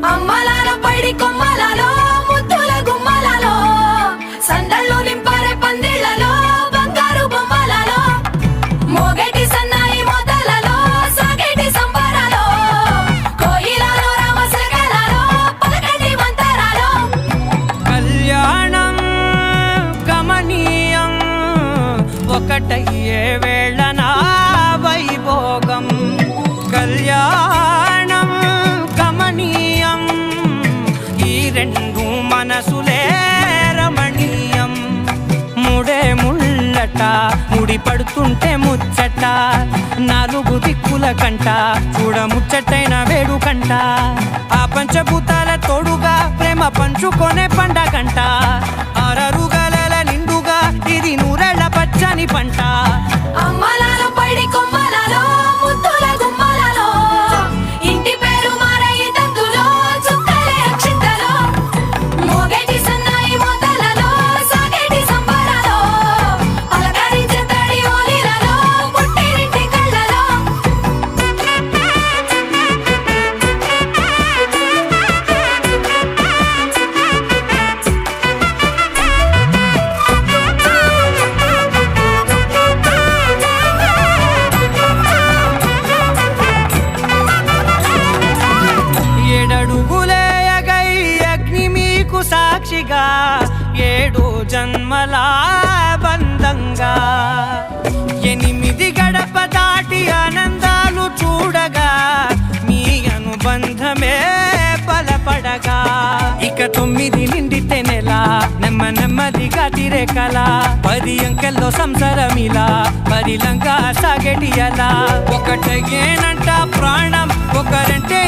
అమ్మలాలో పైడి కొమ్మలలో ముద్దుల గుమ్మలలో సందళ్ళు నింపారే పందిళ్లలో బంగారు బొమ్మలలో మోగేటి సన్నాయి మోతలలో సాగేటి సంబరాలో కోయిలలో రామసగలలో పలకటి మంతరాలో కళ్యాణం గమనీయం ఒకటయ్యే వేళనా వైభోగం కళ్యాణం గమనీయం ఈ రెండు మనసులే రమణీయం ముడే ముళ్ళట ముడి పడుతుంటే ముచ్చట నాలుగు దిక్కుల కంట చూడ ముచ్చటైన వేడుకంట ఆ పంచభూతాల తోడుగా ప్రేమ పంచుకొనే పండగంట ఆరరుగల నిండుగా ఇది నూరెళ్ళ పచ్చని పంట అమ్మలాలో పైడి కొమ్మలలో ముద్దుల గుమ్మలలో ఇంటి పేరు మారయి తందులో చుక్కలే అక్షింతలో మోగేటి సన్నాయి మోతలలో సాగేటి సంబరాలో అలకరించే తడి ఓలిలలో పుట్టినింటి కళ్ళలో ఏడడుగులేయగై అగ్ని మీకు సాక్షిగా ఏడు జన్మల బంధంగా ఎనిమిది గడప దాటి ఆనందాలు చూడగా మీ అనుబంధమే బలపడగా ఇక 9 నిండితే నెల నెమ్మదిగా తిరే కల 10 అంకెల్లో సంసారమిలా పరిలంగా సాగేటి అలా ఒకటేనంట ప్రాణం ఒకరంటే